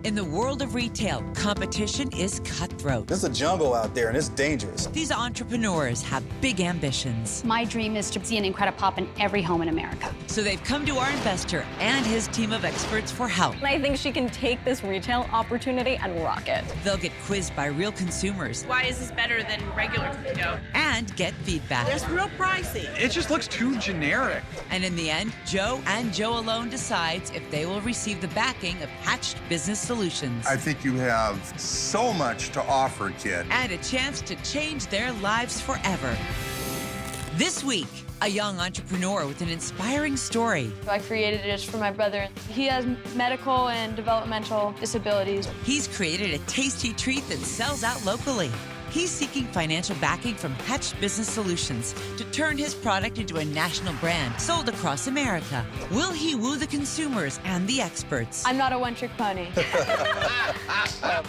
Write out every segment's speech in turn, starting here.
In the world of retail, competition is cutthroat. There's a jungle out there, and it's dangerous. These entrepreneurs have big ambitions. My dream is to see an Incredipop in every home in America. So they've come to our investor and his team of experts for help. I think she can take this retail opportunity and rock it. They'll get quizzed by real consumers. Why is this better than regular cookie dough? And get feedback. It's real pricey. It just looks too generic. And in the end, Joe and Joe alone decides if they will receive the backing of Hatched Business Solutions. I think you have so much to offer, kid. And a chance to change their lives forever. This week, a young entrepreneur with an inspiring story. I created it just for my brother. He has medical and developmental disabilities. He's created a tasty treat that sells out locally. He's seeking financial backing from Hatched Business Solutions to turn his product into a national brand sold across America. Will he woo the consumers and the experts? I'm not a one-trick pony.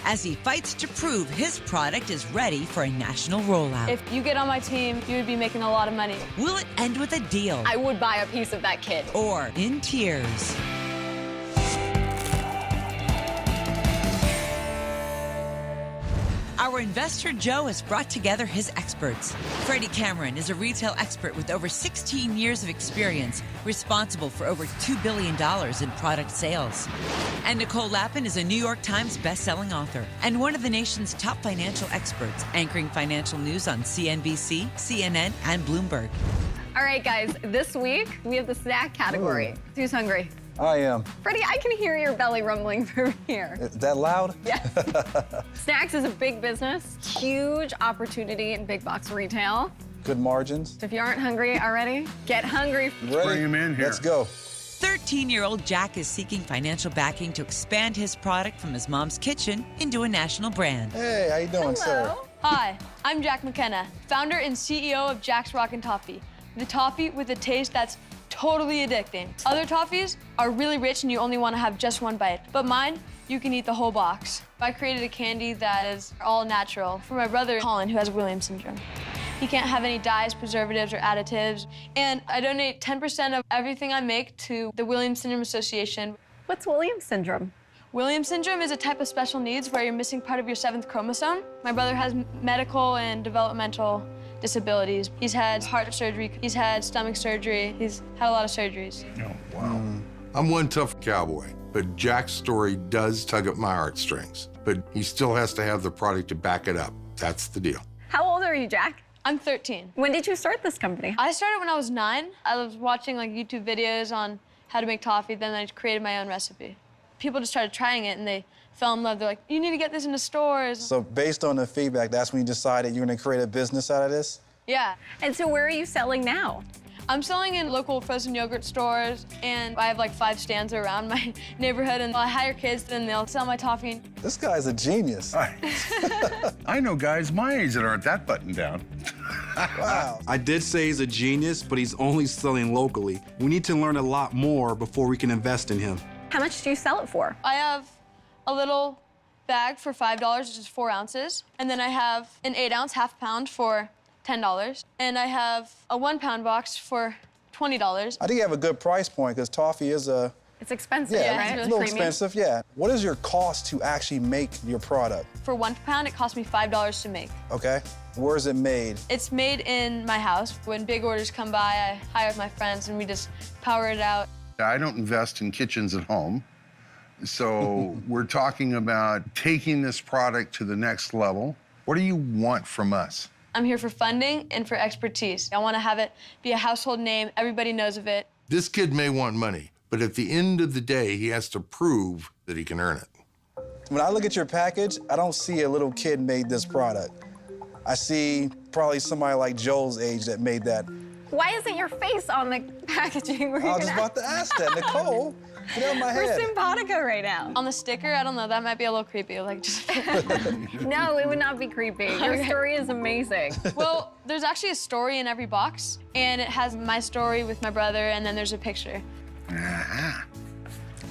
As he fights to prove his product is ready for a national rollout. If you get on my team, you would be making a lot of money. Will it end with a deal? I would buy a piece of that kid. Or in tears? Our investor, Joe, has brought together his experts. Freddie Cameron is a retail expert with over 16 years of experience, responsible for over $2 billion in product sales. And Nicole Lappin is a New York Times best-selling author and one of the nation's top financial experts, anchoring financial news on CNBC, CNN, and Bloomberg. All right, guys, this week we have the snack category. Ooh. Who's hungry? I am. Freddie, I can hear your belly rumbling from here. Is that loud? Yes. Snacks is a big business, huge opportunity in big box retail. Good margins. So if you aren't hungry already, get hungry. Ready? Bring him in here. Let's go. 13-year-old Jack is seeking financial backing to expand his product from his mom's kitchen into a national brand. Hey, how you doing, sir? Hello. Hi, I'm Jack McKenna, founder and CEO of Jack's Rockin Toffee, the toffee with a taste that's totally addicting. Other toffees are really rich and you only want to have just one bite, but mine, you can eat the whole box. I created a candy that is all natural for my brother, Colin, who has Williams syndrome. He can't have any dyes, preservatives, or additives, and I donate 10% of everything I make to the Williams Syndrome Association. What's Williams syndrome? Williams syndrome is a type of special needs where you're missing part of your 7th chromosome. My brother has medical and developmental disabilities. He's had heart surgery, he's had stomach surgery, he's had a lot of surgeries. Oh, wow. I'm one tough cowboy, but Jack's story does tug at my heartstrings. But he still has to have the product to back it up. That's the deal. How old are you, Jack? I'm 13. When did you start this company? I started when I was 9. I was watching like YouTube videos on how to make toffee, then I created my own recipe. People just started trying it and they fell in love. They're like, you need to get this into stores. So based on the feedback, that's when you decided you're going to create a business out of this? Yeah. And so where are you selling now? I'm selling in local frozen yogurt stores, and I have like 5 stands around my neighborhood, and I hire kids, and they'll sell my toffee. This guy's a genius. I know guys my age that aren't that buttoned down. Wow. I did say he's a genius, but he's only selling locally. We need to learn a lot more before we can invest in him. How much do you sell it for? I have a little bag for $5, which is 4 ounces, and then I have an 8-ounce half pound for $10, and I have a 1-pound box for $20. I think you have a good price point because toffee is a... It's expensive, Yeah, right? it's a little expensive, yeah. What is your cost to actually make your product? For 1 pound, it cost me $5 to make. Okay. Where is it made? It's made in my house. When big orders come by, I hire my friends, and we just power it out. I don't invest in kitchens at home. So we're talking about taking this product to the next level. What do you want from us? I'm here for funding and for expertise. I want to have it be a household name. Everybody knows of it. This kid may want money, but at the end of the day, he has to prove that he can earn it. When I look at your package, I don't see a little kid made this product. I see probably somebody like Joel's age that made that. Why isn't your face on the packaging? I was just about to ask that. Nicole, get out of my We're head. simpatico right now. On the sticker, I don't know, that might be a little creepy. Like, just... No, it would not be creepy. Your story is amazing. Well, there's actually a story in every box, and it has my story with my brother, and then there's a picture.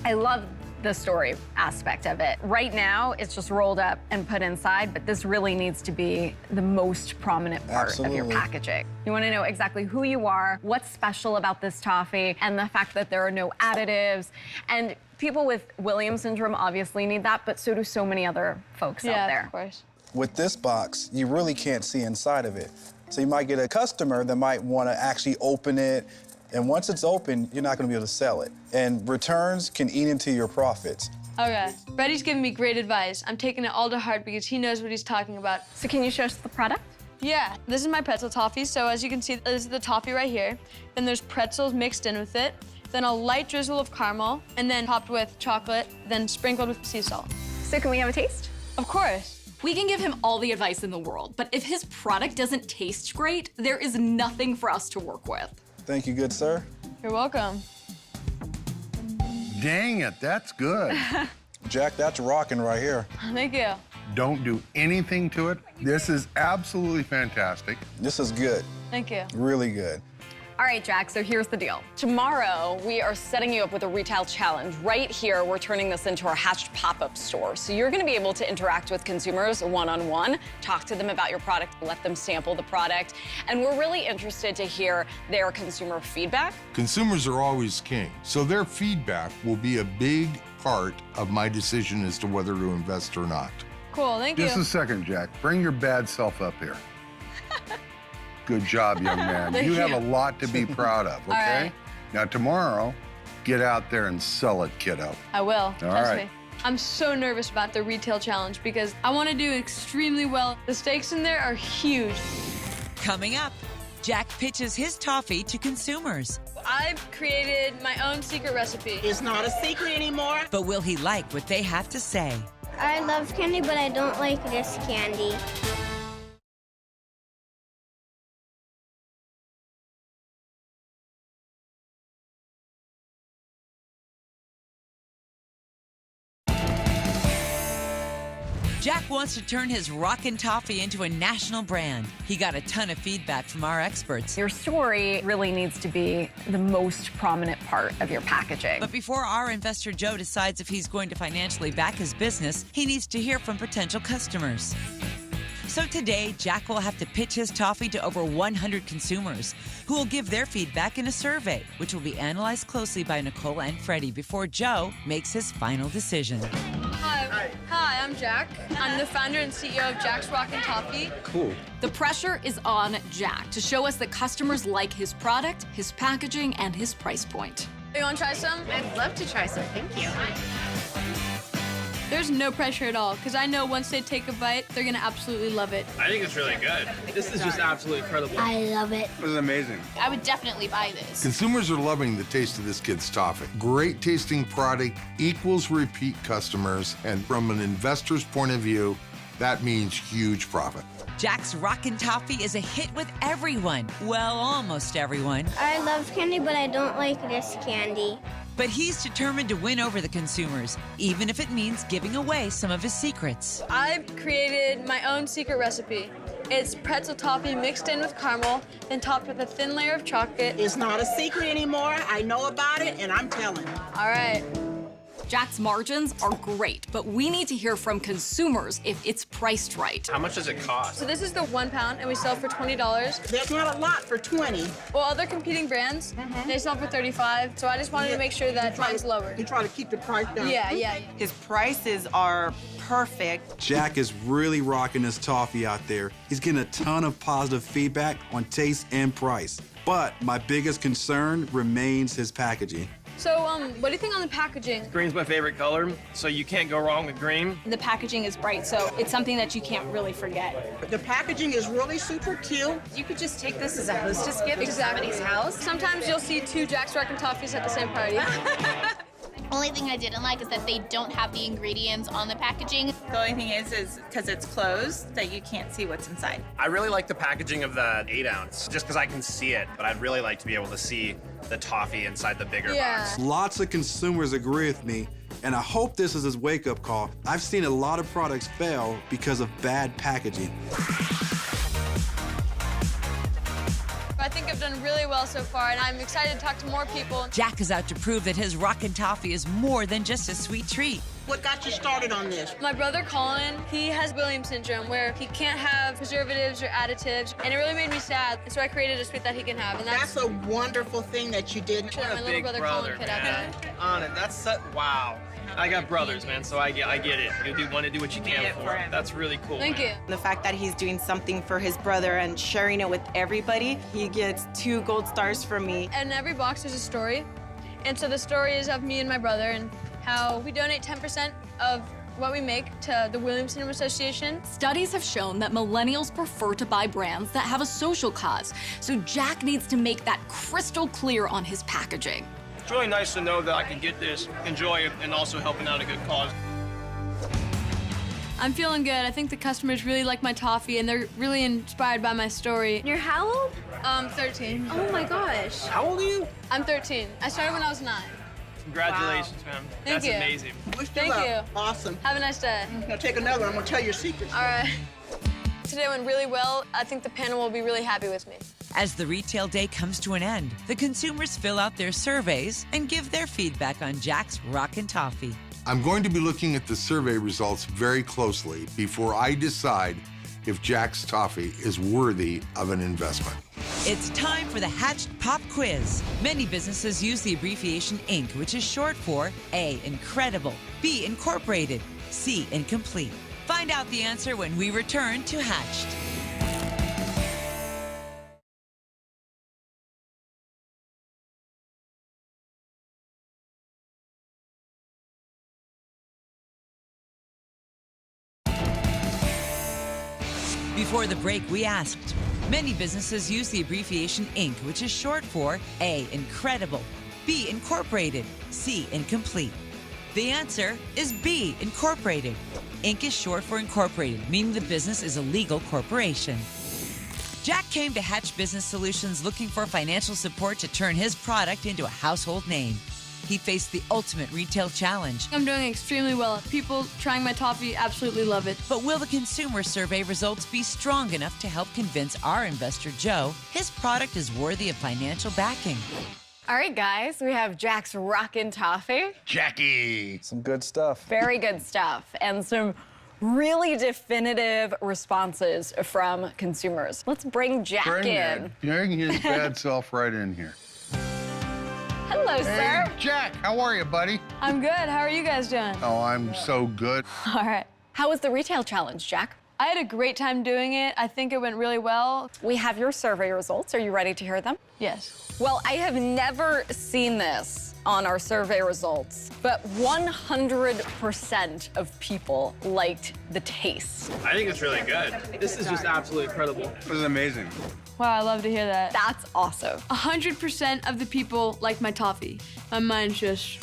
I love the story aspect of it. Right now, it's just rolled up and put inside, but this really needs to be the most prominent part of your packaging. You want to know exactly who you are, what's special about this toffee, and the fact that there are no additives. And People with Williams syndrome obviously need that, but so do so many other folks out there. Yeah, of course. With this box, you really can't see inside of it. So you might get a customer that might want to actually open it, and once it's open, you're not going to be able to sell it. And returns can eat into your profits. Okay. Freddie's giving me great advice. I'm taking it all to heart because he knows what he's talking about. So can you show us the product? Yeah, this is my pretzel toffee. So as you can see, this is the toffee right here. Then there's pretzels mixed in with it. Then a light drizzle of caramel, and then topped with chocolate, then sprinkled with sea salt. So can we have a taste? Of course. We can give him all the advice in the world, but if his product doesn't taste great, there is nothing for us to work with. Thank you, good sir. You're welcome. Dang it, that's good. Jack, that's rocking right here. Thank you. Don't do anything to it. This is absolutely fantastic. This is good, Thank you. really good. All right, Jack, so here's the deal. Tomorrow, we are setting you up with a retail challenge. Right here, we're turning this into our hatched pop-up store. So you're gonna be able to interact with consumers one-on-one, talk to them about your product, let them sample the product. And we're really interested to hear their consumer feedback. Consumers are always king, so their feedback will be a big part of my decision as to whether to invest or not. Cool, thank you. Just a second, Jack. Bring your bad self up here. Good job, young man. Thank You have you. a lot to be proud of, okay? right. Now, tomorrow, get out there and sell it, kiddo. I will, trust right. me. I'm so nervous about the retail challenge because I want to do extremely well. The stakes in there are huge. Coming up, Jack pitches his toffee to consumers. I've created my own secret recipe. It's not a secret anymore. But will he like what they have to say? I love candy, but I don't like this candy. Jack wants to turn his Rockin Toffee into a national brand. He got a ton of feedback from our experts. Your story really needs to be the most prominent part of your packaging. But before our investor Joe decides if he's going to financially back his business, he needs to hear from potential customers. So today, Jack will have to pitch his toffee to over 100 consumers who will give their feedback in a survey, which will be analyzed closely by Nicole and Freddie before Joe makes his final decision. Hi, I'm Jack. I'm the founder and CEO of Jack's Rockin Toffee. Cool. The pressure is on Jack to show us that customers like his product, his packaging, and his price point. You want to try some? I'd love to try some, thank you. There's no pressure at all, because I know once they take a bite, they're going to absolutely love it. I think it's really good. This is just absolutely incredible. I love it. This is amazing. I would definitely buy this. Consumers are loving the taste of this kid's toffee. Great tasting product equals repeat customers, and from an investor's point of view, that means huge profit. Jack's Rockin Toffee is a hit with everyone. Well, almost everyone. I love candy, but I don't like this candy. But he's determined to win over the consumers, even if it means giving away some of his secrets. I've created my own secret recipe. It's pretzel toffee mixed in with caramel, then topped with a thin layer of chocolate. It's not a secret anymore. I know about it, and I'm telling. All right. Jack's margins are great, but we need to hear from consumers if it's priced right. How much does it cost? So this is the 1 pound, and we sell for $20. There's not a lot for 20. Well, other competing brands, they sell for $35. So I just wanted to make sure that mine's lower. You try to keep the price down. Yeah. His prices are perfect. Jack is really rocking his toffee out there. He's getting a ton of positive feedback on taste and price. But my biggest concern remains his packaging. So, what do you think on the packaging? Green's my favorite color, so you can't go wrong with green. The packaging is bright, so it's something that you can't really forget. The packaging is really super cute. You could just take this as a hostess gift to somebody's house. Sometimes you'll see 2 Jack's Rockin Toffees at the same party. Only thing I didn't like is that they don't have the ingredients on the packaging. The only thing is because it's closed that you can't see what's inside. I really like the packaging of the 8-ounce, just because I can see it, but I'd really like to be able to see the toffee inside the bigger box. Lots of consumers agree with me, and I hope this is his wake-up call. I've seen a lot of products fail because of bad packaging. I think of done really well so far, and I'm excited to talk to more people. Jack is out to prove that his Rockin Toffee is more than just a sweet treat. What got you started on this? My brother Colin, he has Williams syndrome, where he can't have preservatives or additives, and it really made me sad. And so I created a sweet that he can have, and That's a wonderful thing that you did. my little brother Colin could have it. On it, that's wow. I got brothers, man, so I get it. You want to do what you can for him. That's really cool. Thank you. The fact that he's doing something for his brother and sharing it with everybody, he gets 2 gold stars from me. And every box is a story. And so the story is of me and my brother and how we donate 10% of what we make to the Williams Syndrome Association. Studies have shown that millennials prefer to buy brands that have a social cause, so Jack needs to make that crystal clear on his packaging. It's really nice to know that I can get this, enjoy it, and also helping out a good cause. I'm feeling good. I think the customers really like my toffee, and they're really inspired by my story. You're how old? 13. Oh my gosh. How old are you? I'm 13. I started when I was 9. Congratulations, man. Thank That's you. amazing. Thank you. Awesome. Have a nice day. Now take another. I'm gonna tell your secrets. All right. Today went really well. I think the panel will be really happy with me. As the retail day comes to an end, the consumers fill out their surveys and give their feedback on Jack's Rockin Toffee. I'm going to be looking at the survey results very closely before I decide if Jack's Toffee is worthy of an investment. It's time for the Hatched Pop Quiz. Many businesses use the abbreviation INC, which is short for A, Incredible, B, Incorporated, C, Incomplete. Find out the answer when we return to Hatched. Before the break, we asked, many businesses use the abbreviation INC, which is short for A, Incredible, B, Incorporated, C, Incomplete. The answer is B, Incorporated. Inc. is short for Incorporated, meaning the business is a legal corporation. Jack came to Hatch Business Solutions looking for financial support to turn his product into a household name. He faced the ultimate retail challenge. I'm doing extremely well. People trying my toffee absolutely love it. But will the consumer survey results be strong enough to help convince our investor, Joe, his product is worthy of financial backing? All right, guys, we have Jack's Rockin Toffee. Jackie! Some good stuff. Very good stuff. And some really definitive responses from consumers. Let's bring Jack in. Bring his bad self right in here. Hello, sir. Hey, Jack, how are you, buddy? I'm good. How are you guys doing? Oh, I'm so good. All right. How was the retail challenge, Jack? I had a great time doing it. I think it went really well. We have your survey results. Are you ready to hear them? Yes. Well, I have never seen this on our survey results, but 100% of people liked the taste. I think it's really good. This is just absolutely incredible. This is amazing. Wow, I love to hear that. That's awesome. 100% of the people like my toffee. My mind's just...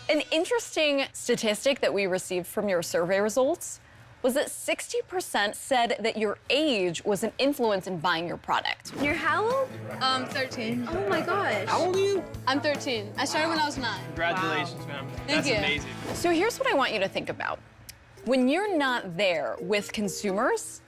An interesting statistic that we received from your survey results was that 60% said that your age was an influence in buying your product. You're how old? 13. Oh my gosh. How old are you? I'm 13. I started when I was 9. Congratulations, man. Thank you. That's amazing. So here's what I want you to think about. When you're not there with consumers,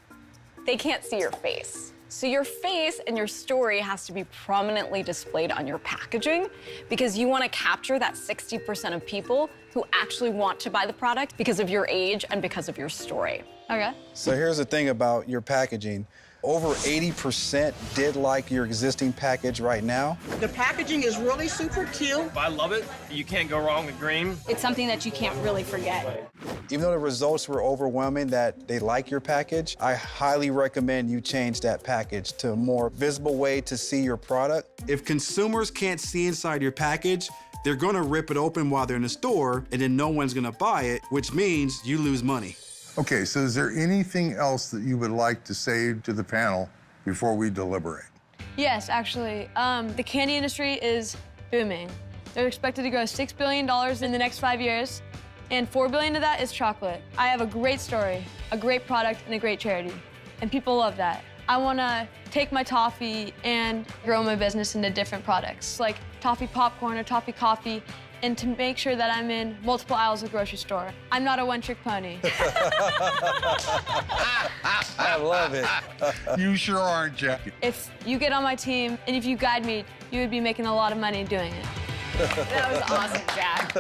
they can't see your face. So your face and your story has to be prominently displayed on your packaging because you want to capture that 60% of people who actually want to buy the product because of your age and because of your story. Okay. So here's the thing about your packaging. Over 80% did like your existing package right now. The packaging is really super cute. I love it. You can't go wrong with green. It's something that you can't really forget. Even though the results were overwhelming that they like your package, I highly recommend you change that package to a more visible way to see your product. If consumers can't see inside your package, they're gonna rip it open while they're in the store, and then no one's gonna buy it, which means you lose money. Okay, so is there anything else that you would like to say to the panel before we deliberate? Yes, actually. The candy industry is booming. They're expected to grow $6 billion in the next 5 years, and $4 billion of that is chocolate. I have a great story, a great product, and a great charity, and people love that. I want to take my toffee and grow my business into different products, like toffee popcorn or toffee coffee, and to make sure that I'm in multiple aisles of the grocery store. I'm not a one-trick pony. I love it. You sure aren't, Jack. If you get on my team and if you guide me, you would be making a lot of money doing it. That was awesome, Jack.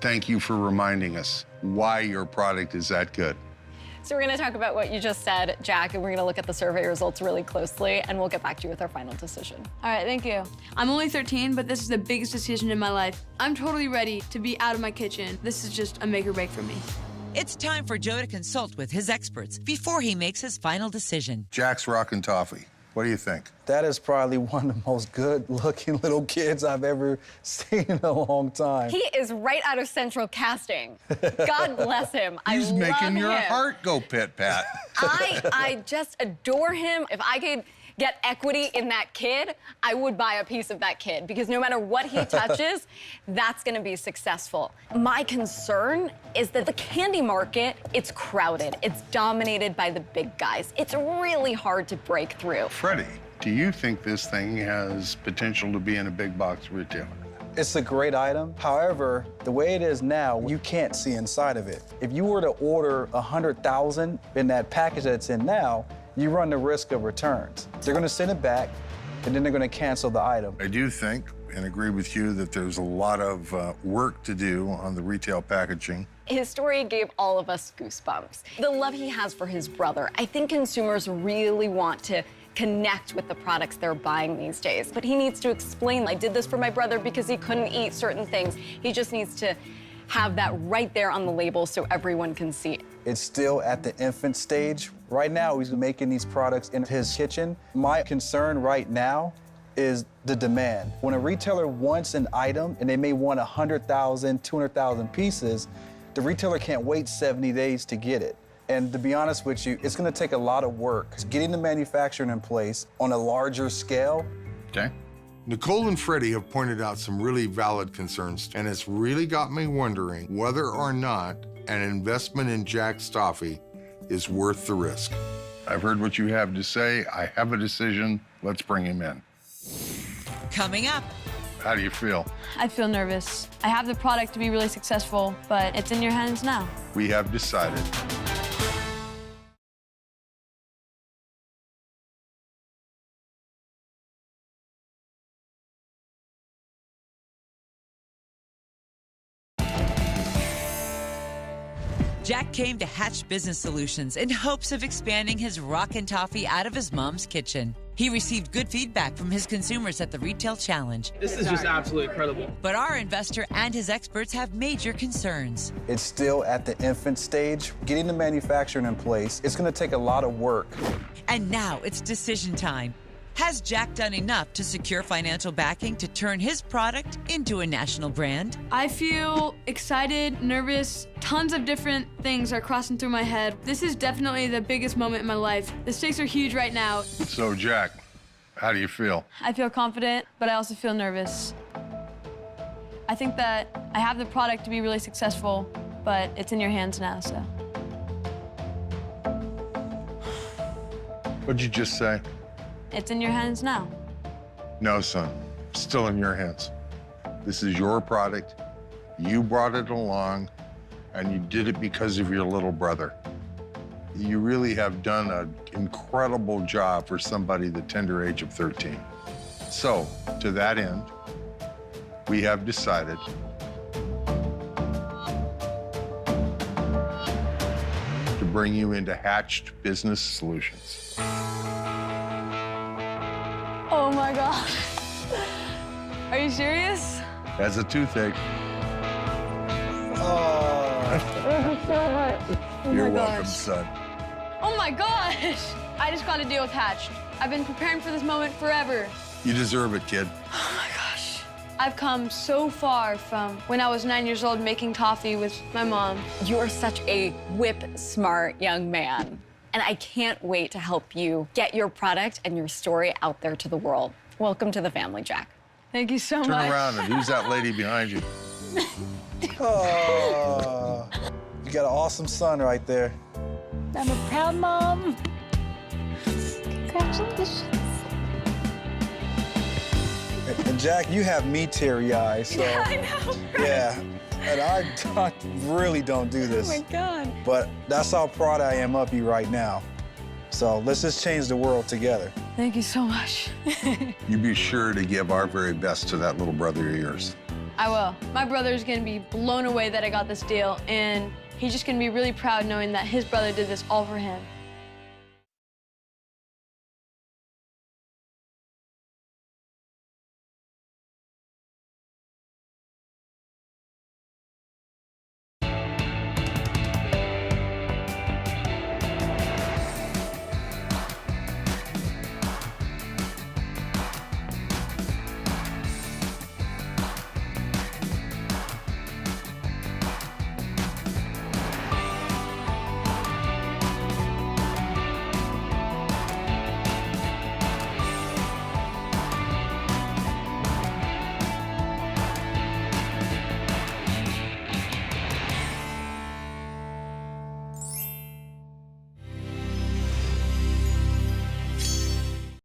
Thank you for reminding us why your product is that good. So we're going to talk about what you just said, Jack, and we're going to look at the survey results really closely, and we'll get back to you with our final decision. All right, thank you. I'm only 13, but this is the biggest decision in my life. I'm totally ready to be out of my kitchen. This is just a make or break for me. It's time for Joe to consult with his experts before he makes his final decision. Jack's Rockin Toffee. What do you think? That is probably one of the most good-looking little kids I've ever seen in a long time. He is right out of Central Casting. God bless him. He's making your heart go pit-pat. I just adore him. If I could get equity in that kid, I would buy a piece of that kid because no matter what he touches, that's gonna be successful. My concern is that the candy market, it's crowded. It's dominated by the big guys. It's really hard to break through. Freddie, do you think this thing has potential to be in a big box retailer? It's a great item. However, the way it is now, you can't see inside of it. If you were to order 100,000 in that package that it's in now, you run the risk of returns. They're gonna send it back, and then they're gonna cancel the item. I do think and agree with you that there's a lot of work to do on the retail packaging. His story gave all of us goosebumps. The love he has for his brother. I think consumers really want to connect with the products they're buying these days. But he needs to explain, I did this for my brother because he couldn't eat certain things. He just needs to have that right there on the label so everyone can see it. It's still at the infant stage. Right now, he's making these products in his kitchen. My concern right now is the demand. When a retailer wants an item and they may want 100,000, 200,000 pieces, the retailer can't wait 70 days to get it. And to be honest with you, it's gonna take a lot of work. Getting the manufacturing in place on a larger scale. Okay. Nicole and Freddie have pointed out some really valid concerns, and it's really got me wondering whether or not an investment in Jack's Toffee is worth the risk. I've heard what you have to say. I have a decision. Let's bring him in. Coming up. How do you feel? I feel nervous. I have the product to be really successful, but it's in your hands now. We have decided. Jack came to Hatch Business Solutions in hopes of expanding his Rockin Toffee out of his mom's kitchen. He received good feedback from his consumers at the Retail Challenge. This is just absolutely incredible. But our investor and his experts have major concerns. It's still at the infant stage. Getting the manufacturing in place, it's gonna take a lot of work. And now it's decision time. Has Jack done enough to secure financial backing to turn his product into a national brand? I feel excited, nervous. Tons of different things are crossing through my head. This is definitely the biggest moment in my life. The stakes are huge right now. So, Jack, how do you feel? I feel confident, but I also feel nervous. I think that I have the product to be really successful, but it's in your hands now, so. What'd you just say? It's in your hands now. No, son. Still in your hands. This is your product. You brought it along, and you did it because of your little brother. You really have done an incredible job for somebody the tender age of 13. So, to that end, we have decided to bring you into Hatched Business Solutions. Oh my gosh. Are you serious? That's a toothache. Thank you so much. Oh You're my welcome, gosh. son. Oh my gosh. I just got to deal with Hatched. I've been preparing for this moment forever. You deserve it, kid. Oh my gosh. I've come so far from when I was 9 years old making toffee with my mom. You're such a whip-smart young man. And I can't wait to help you get your product and your story out there to the world. Welcome to the family, Jack. Thank you so Turn much. around and who's that lady behind you? Oh, you got an awesome son right there. I'm a proud mom. Congratulations. And Jack, you have me teary-eyed, so. Yeah, I know. Yeah, and I really don't do this. Oh my God. But that's how proud I am of you right now. So let's just change the world together. Thank you so much. You be sure to give our very best to that little brother of yours. I will. My brother's gonna be blown away that I got this deal, and he's just gonna be really proud knowing that his brother did this all for him.